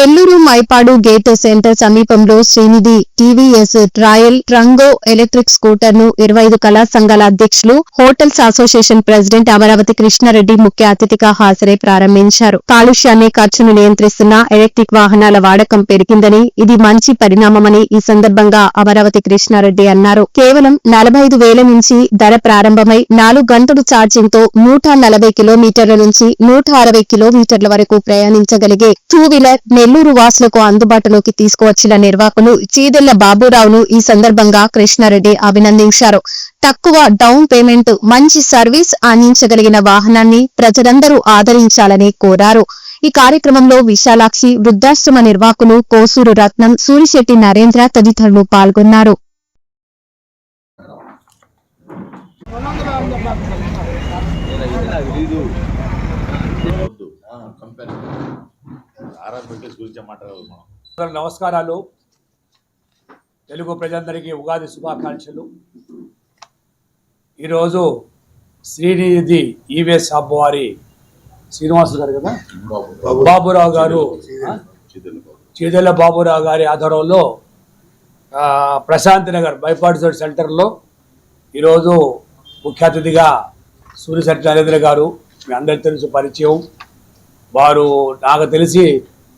Elluru Mypadu gate center సమీపంలో Srinidhi TVS trial ట్రంగో electric scooter ను 25 కళా సంఘాల అధ్యక్షులు hotels association president Amaravati Krishna Reddy ముఖ్య అతిథిగా హాజరై ప్రారంభించారు. కాలుష్యాన్ని ఖర్చును నియంత్రిస్తున్న ఎలక్ట్రిక్ వాహనాల వాడకం పెరిగిందని, ఇది మంచి పరిణామమని ఈ సందర్భంగా అమరావతి కృష్ణారెడ్డి అన్నారు. కేవలం 45,000 నుంచి ధర ప్రారంభమై 4 గంటలు ఛార్జింగ్ తో 140 కిలోమీటర్ల నుంచి 160 కిలోమీటర్ల వరకు ప్రయాణించగలిగే టూ వీలర్ నెల్లూరు వాసులకు అందుబాటులోకి తీసుకువచ్చిన నిర్వాహకులు చీదెళ్ల బాబురావును ఈ సందర్భంగా కృష్ణారెడ్డి అభినందించారు. తక్కువ డౌన్ పేమెంట్, మంచి సర్వీస్ అందించగలిగిన వాహనాన్ని ప్రజలందరూ ఆదరించాలని కోరారు. ఈ కార్యక్రమంలో విశాలాక్షి, వృద్ధాశ్రమ నిర్వాహకులు కోసూరు రత్నం, సూరిశెట్టి నరేంద్ర తదితరులు పాల్గొన్నారు. నమస్కారాలు. తెలుగు ప్రజలందరికీ ఉగాది శుభాకాంక్షలు. ఈరోజు శ్రీనిధి ఈవీఎస్ హబ్ వారి శ్రీనివాసు గారు కదా బాబురావు గారు, చీదెళ్ల బాబురావు గారి ఆధ్వర్యంలో ప్రశాంతి నగర్ బైపాడ్ సెంటర్లో ఈరోజు ముఖ్య అతిథిగా సూరిశెట్టి నరేంద్ర గారు, మీ అందరికీ తెలుసు పరిచయం. వారు నాకు తెలిసి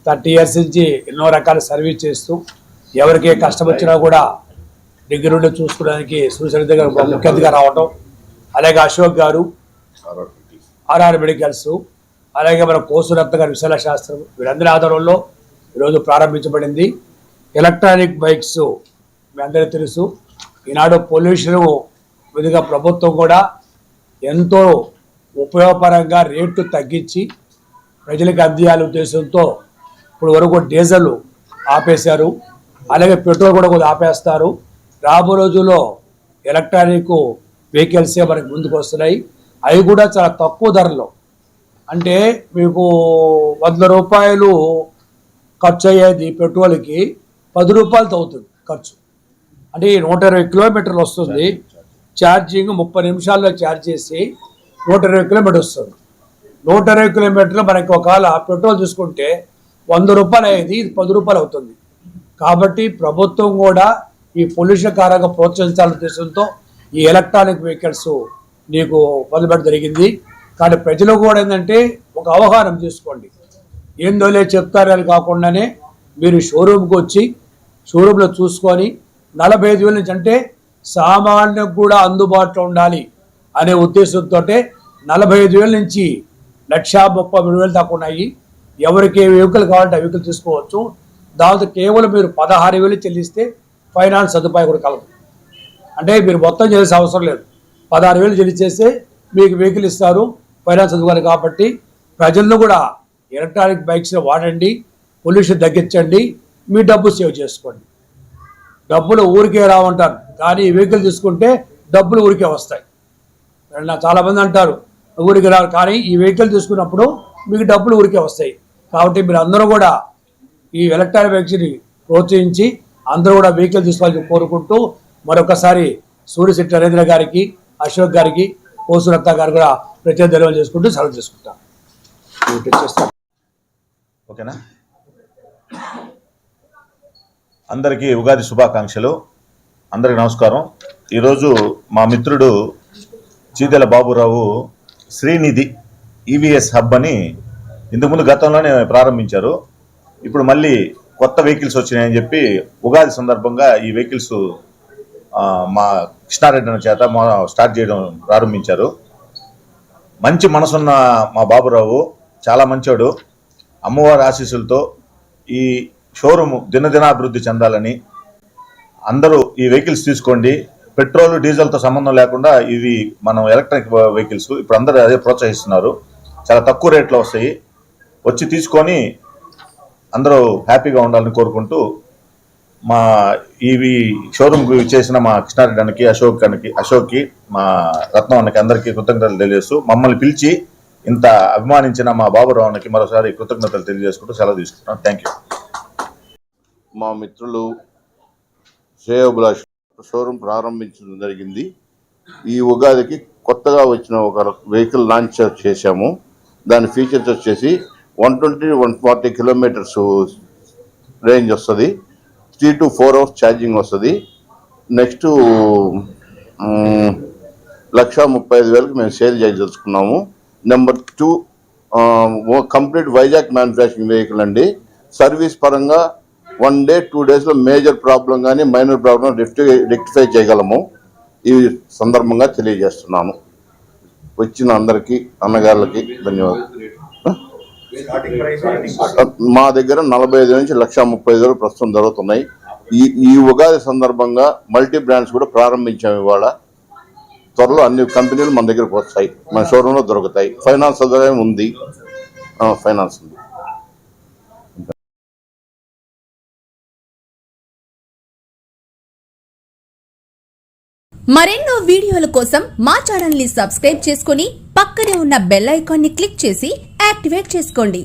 30 years నుంచి ఎన్నో రకాల సర్వీస్ చేస్తూ ఎవరికే కష్టం వచ్చినా కూడా దగ్గరుండి చూసుకోవడానికి సూరిశెట్టి గారు ముఖ్య అతిథిగా రావటం, అలాగే అశోక్ గారు ఆర్ఆర్ మెడికల్స్, అలాగే మన కోసురత్న గారు విశాల శాస్త్రం, వీరందరి ఆధారంలో ఈరోజు ప్రారంభించబడింది. ఎలక్ట్రానిక్ బైక్స్ మీ అందరికీ తెలుసు. ఈనాడు పొల్యూషన్ విధిగా ప్రభుత్వం కూడా ఎంతో ఉపయోగపరంగా రేట్లు తగ్గించి ప్రజలకు అందియాల ఉద్దేశంతో ఇప్పుడు వరకు డీజిల్ ఆపేశారు, అలాగే పెట్రోల్ కూడా కొద్దిగా ఆపేస్తారు. రాబో రోజుల్లో ఎలక్ట్రానిక్ వెహికల్సే మనకి ముందుకు వస్తున్నాయి. అవి కూడా చాలా తక్కువ ధరలో, అంటే మీకు 100 రూపాయలు ఖర్చు అయ్యేది పెట్రోల్కి 10 రూపాయలతో అవుతుంది ఖర్చు. అంటే 120 కిలోమీటర్లు వస్తుంది. ఛార్జింగ్ 30 నిమిషాల్లో ఛార్జ్ చేసి 120 కిలోమీటర్ వస్తుంది. 120 కిలోమీటర్లు మనకి ఒకవేళ పెట్రోల్ చూసుకుంటే 100 రూపాయలు అయ్యేది, ఇది 10 రూపాయలు అవుతుంది. కాబట్టి ప్రభుత్వం కూడా ఈ పొల్యూషన్ కారణంగా ప్రోత్సహించాలనే ఉద్దేశంతో ఈ ఎలక్ట్రానిక్ వెహికల్స్ నీకు మొదలుపెట్టడం జరిగింది. కానీ ప్రజలు కూడా ఏంటంటే ఒక అవగాహన తీసుకోండి. ఏందోలే చెప్తారని కాకుండానే మీరు షోరూమ్కి వచ్చి షోరూంలో చూసుకొని 45,000 నుంచి, అంటే సామాన్యులకు కూడా అందుబాటులో ఉండాలి అనే ఉద్దేశంతో 45,000 నుంచి 1,33,000 దాకా ఉన్నాయి. ఎవరికి ఏ వెహికల్ కావాలంటే ఆ వెహికల్ తీసుకోవచ్చు. దాంతో కేవలం మీరు 16,000 చెల్లిస్తే ఫైనాన్స్ సదుపాయం కూడా కలదు. అంటే మీరు మొత్తం చేసే అవసరం లేదు, 16,000 చెల్లించేస్తే మీకు వెహికల్ ఇస్తారు, ఫైనాన్స్ సదుపాయం. కాబట్టి ప్రజలను కూడా ఎలక్ట్రానిక్ బైక్స్ వాడండి, పొల్యూషన్ తగ్గించండి, మీ డబ్బు సేవ్ చేసుకోండి. డబ్బులు ఊరికే రావంటారు, కానీ ఈ వెహికల్ తీసుకుంటే డబ్బులు ఊరికే వస్తాయి. చాలామంది అంటారు ఊరికి రారు, కానీ ఈ వెహికల్ తీసుకున్నప్పుడు మీకు డబ్బులు ఊరికే వస్తాయి. కాబట్టి మీరు అందరూ కూడా ఈ ఎలక్ట్రానిక్ వెహికల్ని ప్రోత్సహించి అందరూ కూడా వెహికల్ తీసుకోవాలని కోరుకుంటూ మరొకసారి సూరిశెట్టి నరేంద్ర గారికి, అశోక్ గారికి, కోసురత్న గారు కూడా ప్రత్యేక ధన్యవాదాలు చేసుకుంటూ సెలవు చేసుకుంటాం. ఓకేనా? అందరికీ ఉగాది శుభాకాంక్షలు. అందరికీ నమస్కారం. ఈరోజు మా మిత్రుడు చీదెళ్ల బాబురావు శ్రీనిధి ఈవీఎస్ హబ్ అని ఇంతకుముందు గతంలోనే ప్రారంభించారు. ఇప్పుడు మళ్ళీ కొత్త వెహికల్స్ వచ్చినాయని చెప్పి ఉగాది సందర్భంగా ఈ వెహికల్స్ మా కృష్ణారెడ్డి చేత స్టార్ట్ చేయడం ప్రారంభించారు. మంచి మనసున్న మా బాబురావు చాలా మంచోడు. అమ్మవారి ఆశీస్సులతో ఈ షోరూమ్ దినదినాభివృద్ధి చెందాలని అందరూ ఈ వెహికల్స్ తీసుకోండి. పెట్రోల్ డీజిల్తో సంబంధం లేకుండా ఇవి మనం ఎలక్ట్రిక్ వెహికల్స్ ఇప్పుడు అందరూ అదే ప్రోత్సహిస్తున్నారు. చాలా తక్కువ రేట్లో వస్తాయి. వచ్చి తీసుకొని అందరూ హ్యాపీగా ఉండాలని కోరుకుంటూ మా ఈవి షోరూమ్కి చేసిన మా కృష్ణారెడ్డికి, అశోక్కి, మా రత్నం అన్నకి అందరికీ కృతజ్ఞతలు తెలియజేస్తూ మమ్మల్ని పిలిచి ఇంత అభిమానించిన మా బాబురావుకి మరోసారి కృతజ్ఞతలు తెలియజేసుకుంటూ సెలవు తీసుకుంటున్నాను. Thank you. మా మిత్రులు శ్రేయోభిలాష్ షోరూమ్ ప్రారంభించడం జరిగింది. ఈ ఉగాదికి కొత్తగా వచ్చిన ఒక వెహికల్ లాంచ్ చేశాము. దాని ఫీచర్స్ వచ్చేసి 120-140 కిలోమీటర్స్ రేంజ్ వస్తుంది, 3 to 4 hours ఛార్జింగ్ వస్తుంది. నెక్స్ట్ 1,35,000 మేము సేల్ చేయదలుచుకున్నాము. Number 2 complete Vizag manufacturing vehicle అండి. సర్వీస్ పరంగా 1 day 2 daysలో మేజర్ ప్రాబ్లం కానీ మైనర్ ప్రాబ్లం రెక్టిఫై చేయగలము. ఈ సందర్భంగా తెలియజేస్తున్నాను. వచ్చిన అందరికీ అన్నగారులకి ధన్యవాదాలు. మా దగ్గర 45 నుంచి 1,30,000 ప్రస్తుతం జరుగుతున్నాయి. ఈ ఉగాది సందర్భంగా మల్టీ బ్రాండ్స్ కూడా ప్రారంభించాము. ఇవాళ త్వరలో అన్ని కంపెనీలు మన దగ్గరకు వస్తాయి, మన షోరూంలో దొరుకుతాయి. ఫైనాన్స్ సదుపాయం ఉంది, ఫైనాన్స్ ఉంది. మరెన్నో వీడియోల కోసం మా ఛానల్ ని సబ్స్క్రైబ్ చేసుకుని పక్కనే ఉన్న బెల్ ఐకాన్ ని క్లిక్ చేసి యాక్టివేట్ చేసుకోండి.